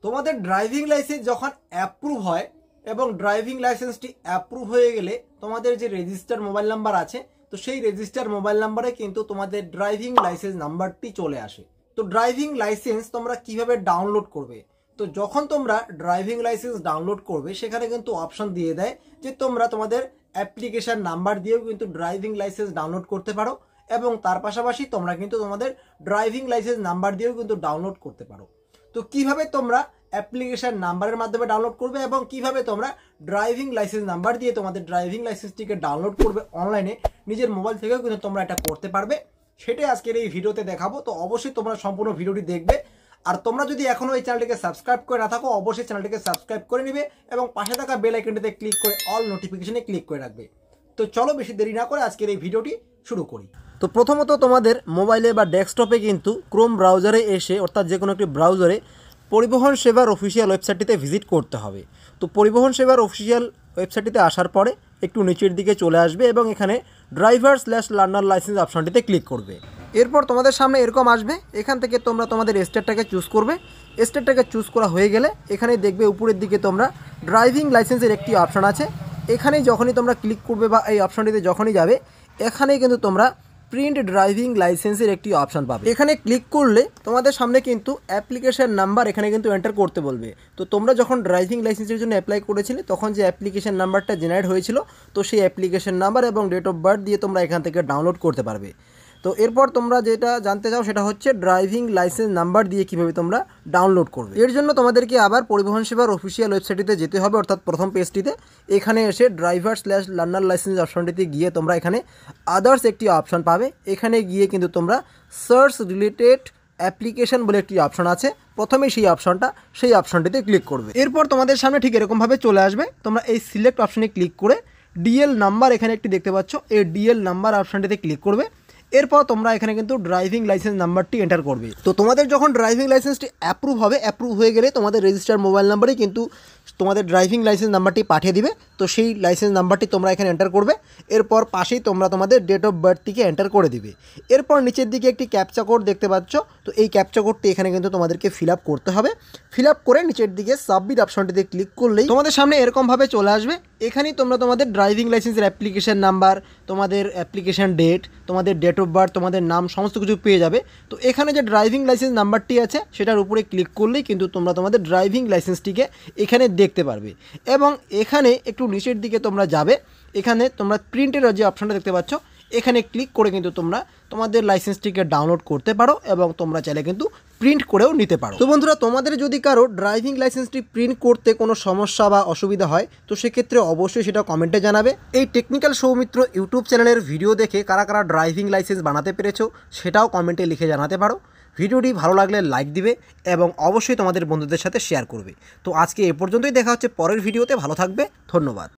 তোমাদের driving licence যখন approve হয় এবং ড্রাইভিং লাইসেন্সটি অ্যাপ্রুভ হয়ে গেলে তোমাদের যে রেজিস্টার মোবাইল নাম্বার আছে, তো সেই রেজিস্টার মোবাইল নাম্বারে কিন্তু তোমাদের ড্রাইভিং লাইসেন্স নাম্বারটি চলে আসে। তো ড্রাইভিং লাইসেন্স তোমরা কিভাবে ডাউনলোড করবে? তো যখন তোমরা ড্রাইভিং লাইসেন্স ডাউনলোড করবে সেখানে কিন্তু অপশন দিয়ে দেয় যে তোমরা তোমাদের অ্যাপ্লিকেশন নাম্বার দিয়েও কিন্তু ড্রাইভিং লাইসেন্স ডাউনলোড করতে পারো, এবং তার পাশাপাশি তোমরা কিন্তু তোমাদের ড্রাইভিং লাইসেন্স নাম্বার দিয়েও কিন্তু ডাউনলোড করতে পারো। তো কিভাবে তোমরা অ্যাপ্লিকেশন নাম্বারের মাধ্যমে ডাউনলোড করবে এবং কিভাবে তোমরা ড্রাইভিং লাইসেন্স নাম্বার দিয়ে তোমাদের ড্রাইভিং লাইসেন্সটিকে ডাউনলোড করবে অনলাইনে নিজের মোবাইল থেকেও কিন্তু তোমরা এটা করতে পারবে, সেটাই আজকের এই ভিডিওতে দেখাবো। তো অবশ্যই তোমরা সম্পূর্ণ ভিডিওটি দেখবে। আর তোমরা যদি এখনো এই চ্যানেলটিকে সাবস্ক্রাইব করে না থাকো, অবশ্যই চ্যানেলটিকে সাবস্ক্রাইব করে নিবে এবং পাশে থাকা বেল আইকনটিতে ক্লিক করে অল নোটিফিকেশনে ক্লিক করে রাখবে। তো চলো বেশি দেরি না করে আজকের এই ভিডিওটি শুরু করি। তো প্রথমত তোমাদের মোবাইলে বা ডেস্কটপে কিন্তু ক্রোম ব্রাউজারে এসে, অর্থাৎ যে কোনো একটি ব্রাউজারে পরিবহন সেবার অফিসিয়াল ওয়েবসাইটটিতে ভিজিট করতে হবে। তো পরিবহন সেবার অফিসিয়াল ওয়েবসাইটটিতে আসার পরে একটু নিচের দিকে চলে আসবে এবং এখানে ড্রাইভার/লার্নার লাইসেন্স অপশনটিতে ক্লিক করবে। এরপর তোমাদের সামনে এরকম আসবে, এখান থেকে তোমরা তোমাদের স্টেটটাকে চুজ করবে। স্টেটটাকে চুজ করা হয়ে গেলে এখানে দেখবে উপরের দিকে তোমরা ড্রাইভিং লাইসেন্সের একটি অপশন আছে। এখানে যখনই তোমরা ক্লিক করবে বা এই অপশনটিতে যখনই যাবে, এখানেই কিন্তু তোমরা প্রিন্ট ড্রাইভিং লাইসেন্সের একটি অপশন পাবে। এখানে ক্লিক করলে তোমাদের সামনে কিন্তু অ্যাপ্লিকেশন নাম্বার এখানে কিন্তু এন্টার করতে বলবে। তো তোমরা যখন ড্রাইভিং লাইসেন্সের জন্য অ্যাপ্লাই করেছিলে তখন যে অ্যাপ্লিকেশন নাম্বারটা জেনারেট হয়েছিল, তো সেই অ্যাপ্লিকেশন নাম্বার এবং ডেট অফ বার্থ দিয়ে তোমরা এখান থেকে ডাউনলোড করতে পারবে। তো এরপর তোমরা যেটা জানতে চাও সেটা হচ্ছে ড্রাইভিং লাইসেন্স নাম্বার দিয়ে কীভাবে তোমরা ডাউনলোড করবে। এর জন্য তোমাদেরকে আবার পরিবহন সেবার অফিসিয়াল ওয়েবসাইটটিতে যেতে হবে, অর্থাৎ প্রথম পেজটিতে। এখানে এসে ড্রাইভার/লার্নার লাইসেন্স অপশনটিতে গিয়ে তোমরা এখানে আদার্স একটি অপশন পাবে। এখানে গিয়ে কিন্তু তোমরা সার্চ রিলেটেড অ্যাপ্লিকেশন বলে একটি অপশন আছে, প্রথমে সেই অপশনটিতে ক্লিক করবে। এরপর তোমাদের সামনে ঠিক এরকমভাবে চলে আসবে। তোমরা এই সিলেক্ট অপশনে ক্লিক করে ডিএল নাম্বার এখানে একটি দেখতে পাচ্ছ, এই ডিএল নাম্বার অপশনটিতে ক্লিক করবে। এরপর তোমরা এখানে কিন্তু ড্রাইভিং লাইসেন্স নাম্বারটি এন্টার করবে। তো তোমাদের যখন ড্রাইভিং লাইসেন্সটি অ্যাপ্রুভ হবে, অ্যাপ্রুভ হয়ে গেলে তোমাদের রেজিস্টার মোবাইল নাম্বারেই কিন্তু তোমাদের ড্রাইভিং লাইসেন্স নাম্বারটি পাঠিয়ে দিবে। তো সেই লাইসেন্স নাম্বারটি তোমরা এখানে এন্টার করবে। এরপর পাশেই তোমরা তোমাদের ডেট অফ বার্থটিকে এন্টার করে দিবে। এরপর নিচের দিকে একটি ক্যাপচা কোড দেখতে পাচ্ছ, তো এই ক্যাপচা কোডটি এখানে কিন্তু তোমাদেরকে ফিল আপ করতে হবে। ফিল আপ করে নিচের দিকে সাবমিট অপশনটিতে ক্লিক করলেই তোমাদের সামনে এরকমভাবে চলে আসবে। এখানেই তোমরা তোমাদের ড্রাইভিং লাইসেন্সের অ্যাপ্লিকেশন নাম্বার, তোমাদের অ্যাপ্লিকেশন ডেট, তোমাদের ডেট অফ বার্থ, তোমাদের নাম সমস্ত কিছু পেয়ে যাবে। তো এখানে যে ড্রাইভিং লাইসেন্স নাম্বারটি আছে সেটার উপরে ক্লিক করলেই কিন্তু তোমরা তোমাদের ড্রাইভিং লাইসেন্সটিকে এখানে দেখতে পারবে। এবং এখানে একটু নিচের দিকে তোমরা যাবে, এখানে তোমরা প্রিন্টের যে অপশনটা দেখতে পাচ্ছ, এখানে ক্লিক করে কিন্তু তোমরা তোমাদের লাইসেন্সটিকে ডাউনলোড করতে পারো এবং তোমরা চাইলে কিন্তু প্রিন্ট করেও নিতে পারো। তো বন্ধুরা, তোমাদের যদি কারো ড্রাইভিং লাইসেন্সটি প্রিন্ট করতে কোনো সমস্যা বা অসুবিধা হয়, তো সেক্ষেত্রে অবশ্যই সেটা কমেন্টে জানাবে। এই টেকনিক্যাল সৌমিত্র ইউটিউব চ্যানেলের ভিডিও দেখে কারা কারা ড্রাইভিং লাইসেন্স বানাতে পেরেছো সেটাও কমেন্টে লিখে জানাতে পারো। ভিডিওটি ভালো লাগলে লাইক দিবে এবং অবশ্যই তোমাদের বন্ধুদের সাথে শেয়ার করবে। তো আজকে এ পর্যন্তই, দেখা হচ্ছে পরের ভিডিওতে। ভালো থাকবে, ধন্যবাদ।